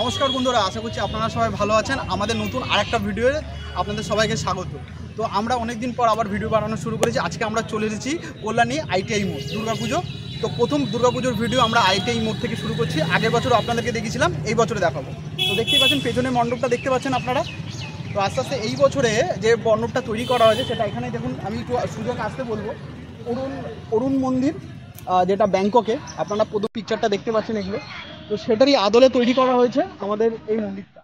নমস্কার বন্ধুরা, আশা করছি আপনারা সবাই ভালো আছেন। আমাদের নতুন আরেকটা ভিডিওয়ে আপনাদের সবাইকে স্বাগত। তো আমরা অনেকদিন পর আবার ভিডিও বানানো শুরু করেছি। আজকে আমরা চলে এসেছি কল্যাণী আইটিআই মোড়, দুর্গাপুজো। তো প্রথম দুর্গাপুজোর ভিডিও আমরা আইটিআই মোড় থেকে শুরু করছি। আগের বছর আপনাদেরকে দেখেছিলাম, এই বছরে দেখাবো। তো দেখতেই পাচ্ছেন পেছনে মণ্ডপটা দেখতে পাচ্ছেন আপনারা। তো আস্তে আস্তে এই বছরে যে মণ্ডপটা তৈরি করা হয়েছে সেটা এখানে দেখুন। আমি একটু সুযোগ আসতে বলবো, অরুণ মন্দির যেটা ব্যাংককে, আপনারা প্রথম পিকচারটা দেখতে পাচ্ছেন এগুলো। তো সেটারই আদলে তৈরি করা হয়েছে আমাদের এই মন্দিরটা।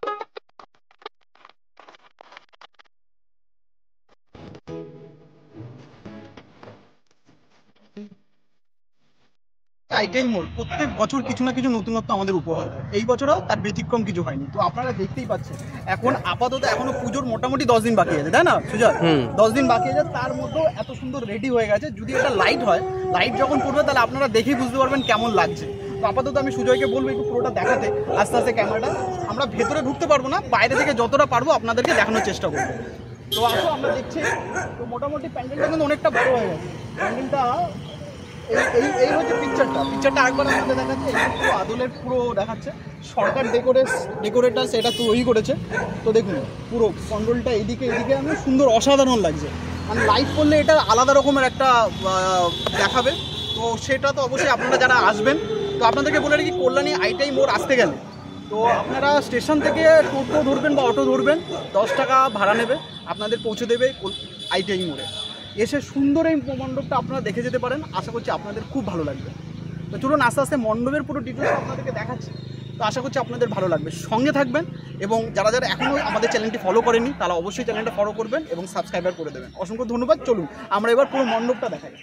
আইটিআই মোড় প্রত্যেক বছর কিছু না কিছু নতুনত্ব আমাদের উপহার দেয়। এই বছরও তার ব্যতিক্রম কিছু হয়নি। তো আপনারা দেখতেই পাচ্ছেন এখন আপাতত এখনো পুজোর মোটামুটি 10 দিন বাকি আছে, তাই না সুজয়? 10 দিন বাকি আছে, তার মধ্যেও এত সুন্দর রেডি হয়ে গেছে। যদি এটা লাইট হয়, লাইট যখন পড়বে তাহলে আপনারা দেখেই বুঝতে পারবেন কেমন লাগছে। তো আপাতত আমি সুজয়কে বলবো একটু পুরোটা দেখাতে, আস্তে আস্তে ক্যামেরাটা। আমরা ভেতরে ঢুকতে পারবো না, বাইরে থেকে যতটা পারবো আপনাদেরকে দেখানোর চেষ্টা করবো। তো আসো আমরা দেখছি। তো মোটামুটি প্যান্ডেলটা কিন্তু অনেকটা বড় হয়ে গেছে। প্যান্ডেলটা এই হচ্ছে পিকচারটা একবার আমাদের দেখাচ্ছে। এই পুরো আদলের পুরো দেখাচ্ছে। সরকার ডেকোরেটার্স এটা তৈরি করেছে। তো দেখুন পুরো কন্ট্রোলটা এইদিকে আমি সুন্দর, অসাধারণ লাগছে। মানে লাইট করলে এটা আলাদা রকমের একটা দেখাবে। তো সেটা তো অবশ্যই আপনারা যারা আসবেন, তো আপনাদেরকে বলে রাখি কল্যাণী আইটিআই মোড় আসতে গেলে তো আপনারা স্টেশন থেকে টোটো ধরবেন বা অটো ধরবেন, 10 টাকা ভাড়া নেবে, আপনাদের পৌঁছে দেবে আইটিআই মোড়ে। এসে সুন্দর এই মণ্ডপটা আপনারা দেখে যেতে পারেন। আশা করছি আপনাদের খুব ভালো লাগবে। তো চলুন আস্তে আস্তে মণ্ডপের পুরো ডিটেলস আপনাদেরকে দেখাচ্ছি। তো আশা করছি আপনাদের ভালো লাগবে, সঙ্গে থাকবেন। এবং যারা যারা এখনও আমাদের চ্যানেলটি ফলো করেনি তারা অবশ্যই চ্যানেলটা ফলো করবেন এবং সাবস্ক্রাইবার করে দেবেন। অসংখ্য ধন্যবাদ। চলুন আমরা এবার পুরো মণ্ডপটা দেখাই।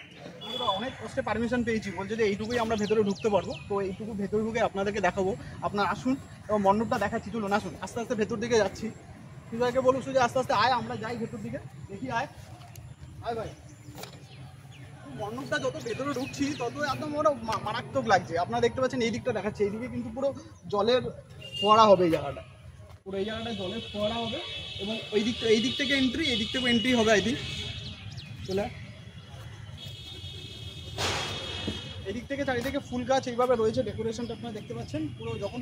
অনেক কষ্টে পারমিশন পেয়েছি, বলছে যে এইটুকুই আমরা ভেতরে ঢুকতে পারবো। তো এইটুকু ভেতরে ঢুকে আপনাদেরকে দেখাবো। আপনারা আসুন এবং মণ্ডপটা দেখাচ্ছি। চলুন আসুন, আস্তে আস্তে ভেতর দিকে যাচ্ছি। সুজয়কে বলুন, সুজয় আস্তে আস্তে আয়, আমরা যাই ভেতর দিকে, দেখি আয় ভাই। মণ্ডপটা যত ভেতরে ঢুকছি তত একদম ওরা মারাত্মক লাগছে। আপনারা দেখতে পাচ্ছেন এই দিকটা দেখাচ্ছে, এইদিকে কিন্তু পুরো জলের ফোয়ারা হবে। এই জায়গাটা পুরো, এই জায়গাটায় জলের ফোয়ারা হবে। এবং এই দিক থেকে এন্ট্রি, এই দিক থেকে এন্ট্রি হবে। আই থিঙ্ক চলে এদিক থেকে চারিদিকে ফুল গাছ এইভাবে রয়েছে। ডেকোরেশনটা আপনারা দেখতে পাচ্ছেন পুরো। যখন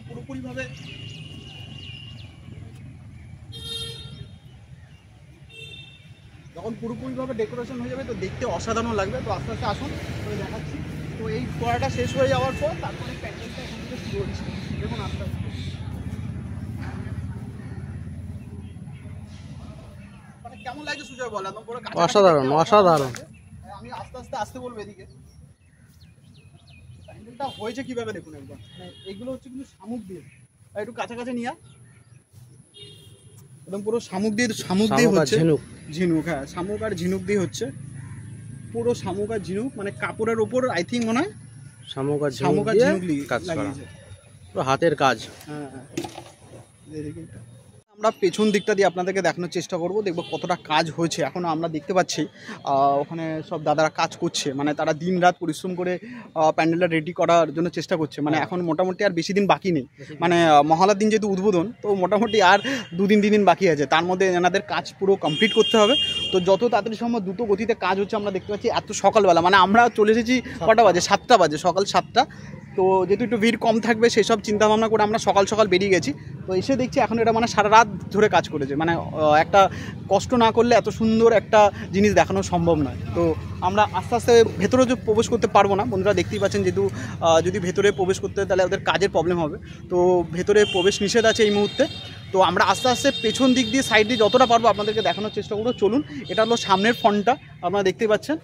পুরোপুরিভাবে ডেকোরেশন হয়ে যাবে তো দেখতে অসাধারণ লাগবে। তো আস্তে আস্তে আসুন করে দেখাচ্ছি। তো এই ফোয়ারাটা শেষ হয়ে যাওয়ার পর তারপরে প্যান্ডেলটা এখান থেকে শুরু হচ্ছে। দেখুন আস্তে আস্তে মানে কেমন লাগছে সুজয় বল? একদম পুরো অসাধারণ। আমি আস্তে আস্তে আসতে বলবো এদিকে। প্যান্ডেলটা হয়েছে কিভাবে দেখুন একবার। মানে এগুলো হচ্ছে কিন্তু শামুক দিয়ে, একটু কাছাকাছি নিয়ে একদম পুরো শামুক দিয়ে হচ্ছে। ঝিনুক, হ্যাঁ শামুক আর ঝিনুক দিয়ে হচ্ছে। পুরো শামুক আর ঝিনুক, মানে কাপড়ের ওপর আই থিঙ্ক মনে হয় শামুক আর ঝিনুক লাগিয়েছে। পুরো হাতের কাজ। হ্যাঁ আমরা পেছন দিকটা দিয়ে আপনাদেরকে দেখানোর চেষ্টা করব, দেখবো কতটা কাজ হয়েছে। এখনও আমরা দেখতে পাচ্ছি ওখানে সব দাদারা কাজ করছে। মানে তারা দিন রাত পরিশ্রম করে প্যান্ডেলটা রেডি করার জন্য চেষ্টা করছে। মানে এখন মোটামুটি আর বেশি দিন বাকি নেই। মানে মহালয়ার দিন যেহেতু উদ্বোধন, তো মোটামুটি আর 2-3 দিন বাকি আছে। তার মধ্যে এনাদের কাজ পুরো কমপ্লিট করতে হবে। তো যত তাড়াতাড়ি সম্ভব দ্রুত গতিতে কাজ হচ্ছে। আমরা দেখতে পাচ্ছি এত সকালবেলা, মানে আমরা চলে এসেছি কটা বাজে, 7টা বাজে, সকাল 7টা। তো যেহেতু একটু ভিড় কম থাকবে সেই সব চিন্তাভাবনা করে আমরা সকাল সকাল বেরিয়ে গেছি। তো এসে দেখছি এখন এটা মানে সারা রাত ধরে কাজ করেছে। মানে একটা কষ্ট না করলে এত সুন্দর একটা জিনিস দেখানো সম্ভব নয়। তো আমরা আস্তে আস্তে ভেতরে যে প্রবেশ করতে পারবো না, বন্ধুরা দেখতেই পাচ্ছেন। যেহেতু যদি ভেতরে প্রবেশ করতে তাহলে ওদের কাজের প্রবলেম হবে। তো ভেতরে প্রবেশ নিষেধ আছে এই মুহূর্তে। তো আমরা আস্তে আস্তে পেছন দিক দিয়ে, সাইড দিয়ে যতটা পারবো আপনাদেরকে দেখানোর চেষ্টা করবো। চলুন, এটা হলো সামনের ফ্রন্টটা, আপনারা দেখতেই পাচ্ছেন।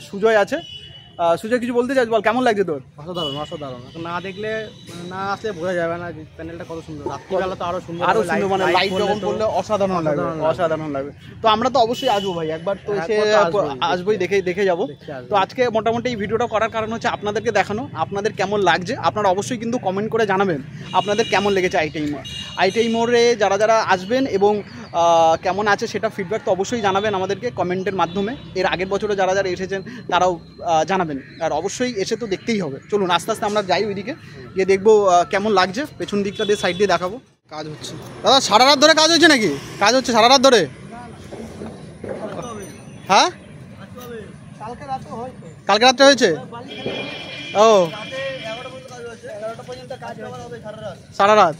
সুজয় আছে। সুজয় কিছু বলতে চাস? বল, কেমন লাগছে তোর? অসাধারণ। না দেখলে, না আসলে বোঝা যাবে না যে প্যান্ডেলটা কত সুন্দর। রাত্রিবেলা তো আরো সুন্দর, মানে লাইট যখন পড়লে অসাধারণ লাগবে। তো আমরা তো অবশ্যই আসবো ভাই, একবার তো এসে আসবোই, দেখে যাবো। তো আজকে মোটামুটি এই ভিডিওটা করার কারণ হচ্ছে আপনাদেরকে দেখানো। আপনাদের কেমন লাগছে আপনারা অবশ্যই কিন্তু কমেন্ট করে জানাবেন আপনাদের কেমন লেগেছে আইটিআই মোড়ে যারা যারা আসবেন, এবং কেমন আছে সেটা ফিডব্যাক তো অবশ্যই জানাবেন আমাদেরকে কমেন্টের মাধ্যমে। এর আগের বছরে যারা যারা এসেছেন তারাও জানাবেন, আর অবশ্যই এসে তো দেখতেই হবে। চলুন আস্তে আস্তে আমরা যাই ওইদিকে, গিয়ে দেখবো কেমন লাগছে। পেছন দিকটা দিয়ে, সাইড দিয়ে দেখাবো। কাজ হচ্ছে দাদা, সারা রাত ধরে কাজ হচ্ছে নাকি? কাজ হচ্ছে সারা রাত ধরে? হ্যাঁ, কালকে রাত্রে হয়েছে। ও 11টা পর্যন্ত সারা রাত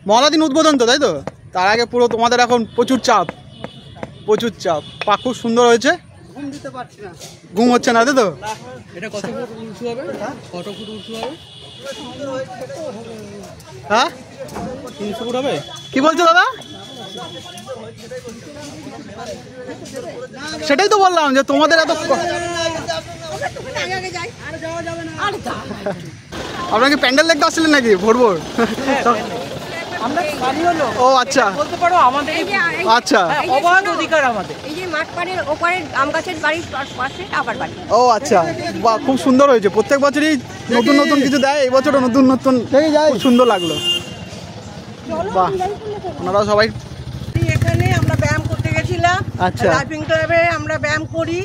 মহলা দিন উদ্বোধন তো, তাই তো? তার আগে পুরো তোমাদের এখন প্রচুর চাপ, প্রচুর চাপ। পা খুব সুন্দর হয়েছে, ঘুম দিতে পারছি না, ঘুম হচ্ছে না, তাই তো? এটা কত ফুট উঁচু হবে? কত ফুট উঁচু হবে? হ্যাঁ 300 ফুট হবে। কি বলছো দাদা? সেটাই তো বললাম যে তোমাদের এত। আপনারা কি প্যান্ডেল দেখতে আসছিলেন নাকি ভোর ভোর? আমরা স্থানীয় লোক, ও আচ্ছা, বলতে পারো আমাদের আচ্ছা, অবাধ অধিকার আমাদের। এই যে মাঠ পাড়ের ওপারে আম গাছের বাড়ির পাশে আবার বাড়ি। ও আচ্ছা, বাহ খুব সুন্দর হয়েছে। প্রত্যেক বছরই নতুন নতুন কিছু দেয়, এই বছরও নতুন নতুন, খুব সুন্দর লাগলো। বাহ, ওনারা সবাই এখানে আমরা ব্যায়াম করতে গেছিলাম, আচ্ছা। লাফিং ক্লাবে আমরা ব্যায়াম করি,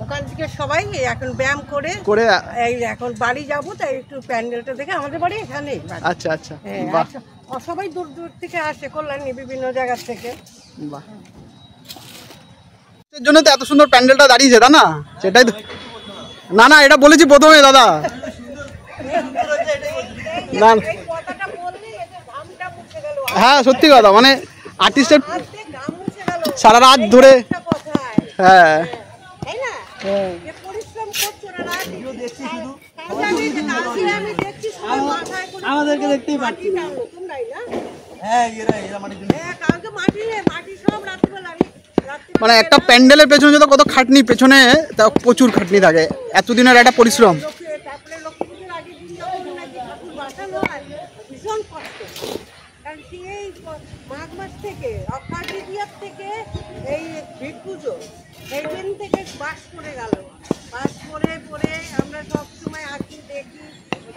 ওখান থেকে সবাই এখন ব্যায়াম করে করে এই এখন বাড়ি যাবো, তাই একটু প্যান্ডেলটা দেখে। আমাদের বাড়ি এখানে। আচ্ছা আচ্ছা, বাহ সবাই দূর দূর থেকে আসে, কল্যাণী বিভিন্ন জায়গা থেকে। বাহ, এর জন্য তো এত সুন্দর প্যান্ডেলটা দাঁড়িয়েছে, তা না? সেটাই তো। না না, এটা বলেছি প্রথমে দাদা। না এই কথাটা বললেই এদের ঘামটা মুছে গেল, হ্যাঁ সত্যি কথা, মানে আর্টিস্টের হাতে ঘাম মুছে গেল সারা রাত ধরে। একটা কথায়, হ্যাঁ তাই না? যে পরিশ্রম করছো না, রাত দেখছি শুধু আমি দেখছি সবাই মাথায় করে আমাদেরকে দেখতেই পাচ্ছি মাটি টানো, তোমরাই না? হ্যাঁ এরা মাটির জন্য। হ্যাঁ, কালকে মাটি সব রাত্রিবেলা মানে একটা প্যান্ডেলের পেছনে যত কত খাটনি, পেছনে তা প্রচুর খাটনি থাকে, এতদিনের একটা পরিশ্রম। তারপরে লক্ষ্মী পুজোর আগের দিন যখন নাকি ঠাকুর বাসানো হয়, ভীষণ কষ্ট। কারণ সেই মাঘ মাস থেকে, অক্ষয় তৃতীয়ার থেকে এই ভিড় পুজো, সেই দিন থেকে বাস করে গেল। বাস করে পরে আমরা সব সময় আসি, দেখি,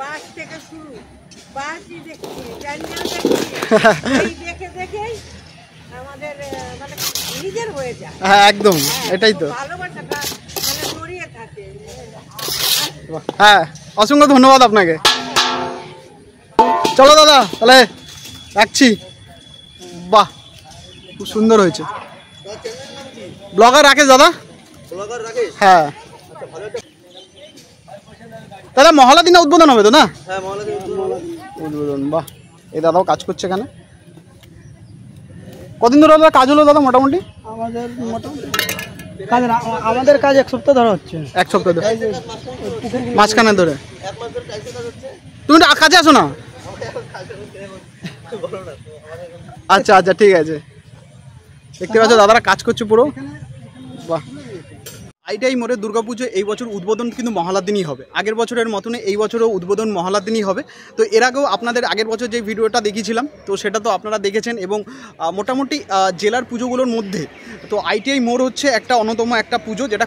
বাস থেকে শুরু, বাসই দেখছি, প্যান্ডেল দেখছি, এই দেখে দেখেই আমাদের মানে নিজের হয়ে যায়। হ্যাঁ একদম, এটাই তো। ভালোবাসাটা মানে জড়িয়ে থাকে। হ্যাঁ, অসংখ্য ধন্যবাদ আপনাকে। চলো দাদা, তাহলে রাখছি। বাহ, খুব সুন্দর হয়েছে। ব্লগার রাকেশ দাদা। হ্যাঁ দাদা, মহলা দিনে উদ্বোধন হবে তো না? উদ্বোধন, বাহ। এই দাদাও কাজ করছে এখানে। কদিন ধরে দাদা কাজ হলো দাদা মোটামুটি? আমাদের কাজ 1 সপ্তাহ ধরে হচ্ছে। 1 সপ্তাহ ধরে, মাঝখানে ধরে। তুমি তো কাজে আসো না? আচ্ছা আচ্ছা, ঠিক আছে। দেখতে পাচ্ছ দাদারা কাজ করছে পুরো। বাহ। আইটিআই মোড়ে দুর্গাপুজো এই বছর উদ্বোধন কিন্তু মহালার দিনই হবে। আগের বছরের মতনই এই বছরও উদ্বোধন মহালার দিনই হবে। তো এর আগেও আপনাদের আগের বছর যে ভিডিওটা দেখিয়েছিলাম, তো সেটা তো আপনারা দেখেছেন। এবং মোটামুটি জেলার পুজোগুলোর মধ্যে তো আইটিআই মোড় হচ্ছে একটা অন্যতম একটা পুজো, যেটা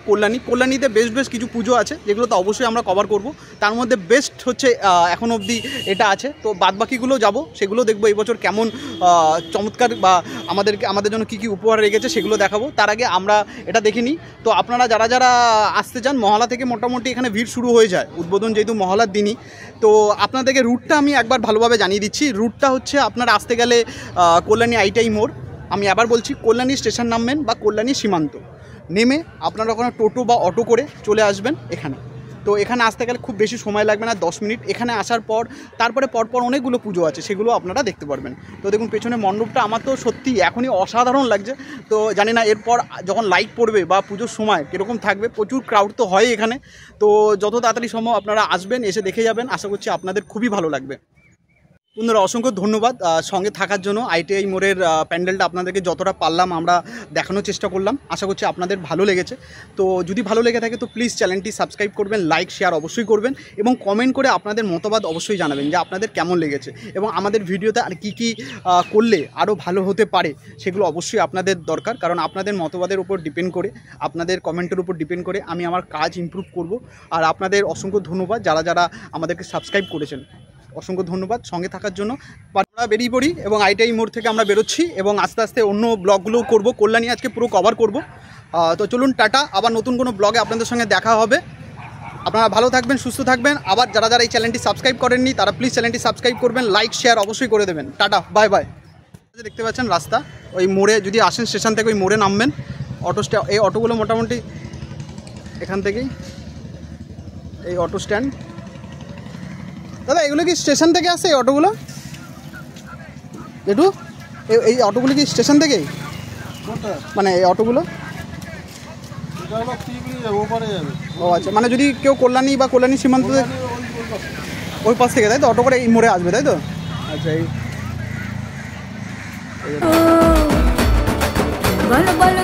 কল্যাণীতে বেশ কিছু পুজো আছে, যেগুলো তো অবশ্যই আমরা কভার করব। তার মধ্যে বেস্ট হচ্ছে এখন অবধি এটা আছে। তো বাদবাকিগুলো যাব, সেগুলো দেখবো এই বছর কেমন চমৎকার বা আমাদের জন্য কী কী উপহার রেখেছে সেগুলো দেখাবো। তার আগে আমরা এটা দেখিনি। তো আপনারা যারা যারা আসতে চান, মহলা থেকে মোটামুটি এখানে ভিড় শুরু হয়ে যায় উদ্বোধন যেহেতু মহলার দিনই। তো আপনাদেরকে রুটটা আমি একবার ভালোভাবে জানিয়ে দিচ্ছি। রুটটা হচ্ছে আপনারা আসতে গেলে কল্যাণী আইটিআই মোড়, আমি আবার বলছি, কল্যাণী স্টেশন নামবেন বা কল্যাণী সীমান্ত নেমে আপনারা ওখানে টোটো বা অটো করে চলে আসবেন এখানে। তো এখানে আসতে গেলে খুব বেশি সময় লাগবে না, 10 মিনিট। এখানে আসার পর তারপরে পরপর অনেকগুলো পুজো আছে, সেগুলো আপনারা দেখতে পারবেন। তো দেখুন পেছনে মণ্ডপটা আমার তো সত্যি এখনই অসাধারণ লাগছে। তো জানি না এরপর যখন লাইট পড়বে বা পুজোর সময় কীরকম থাকবে। প্রচুর ক্রাউড তো হয় এখানে। তো যত তাড়াতাড়ি সম্ভব আপনারা আসবেন, এসে দেখে যাবেন। আশা করছি আপনাদের খুবই ভালো লাগবে। বন্ধুরা অসংখ্য ধন্যবাদ সঙ্গে থাকার জন্য। আইটিআই মোড়ের প্যান্ডেলটা আপনাদেরকে যতটা পারলাম আমরা দেখানোর চেষ্টা করলাম। আশা করছি আপনাদের ভালো লেগেছে। তো যদি ভালো লেগে থাকে তো প্লিজ চ্যানেলটি সাবস্ক্রাইব করবেন, লাইক শেয়ার অবশ্যই করবেন এবং কমেন্ট করে আপনাদের মতবাদ অবশ্যই জানাবেন যে আপনাদের কেমন লেগেছে এবং আমাদের ভিডিওতে আর কী কী করলে আরও ভালো হতে পারে সেগুলো অবশ্যই আপনাদের দরকার। কারণ আপনাদের মতবাদের উপর ডিপেন্ড করে, আপনাদের কমেন্টের উপর ডিপেন্ড করে আমি আমার কাজ ইমপ্রুভ করব। আর আপনাদের অসংখ্য ধন্যবাদ যারা যারা আমাদেরকে সাবস্ক্রাইব করেছেন, অসংখ্য ধন্যবাদ সঙ্গে থাকার জন্য। আমরা বেরিয়ে পড়ি এবং আইটিআই মোড় থেকে আমরা বেরোচ্ছি এবং আস্তে আস্তে অন্য ব্লগগুলোও করব। কল্যাণী আজকে পুরো কভার করব। তো চলুন, টাটা। আবার নতুন কোনো ব্লগে আপনাদের সঙ্গে দেখা হবে। আপনারা ভালো থাকবেন, সুস্থ থাকবেন। আবার যারা যারা এই চ্যানেলটি সাবস্ক্রাইব করেননি তারা প্লিজ চ্যানেলটি সাবস্ক্রাইব করবেন, লাইক শেয়ার অবশ্যই করে দেবেন। Tata, bye bye. দেখতে পাচ্ছেন রাস্তা, ওই মোড়ে যদি আসেন স্টেশন থেকে ওই মোড়ে নামবেন। এই অটোগুলো মোটামুটি এখান থেকেই, এই অটো স্ট্যান্ড। দাদা এগুলো কি স্টেশন থেকে আসে এই অটোগুলো? একটু এই অটোগুলো কি স্টেশন থেকেই, মানে এই অটোগুলো? ও আচ্ছা, মানে যদি কেউ কল্যাণী বা কল্যাণী সীমান্ত ওই পাশ থেকে, তাই তো? অটো করে এই মোড়ে আসবে, তাই তো? আচ্ছা, এই বলো বলো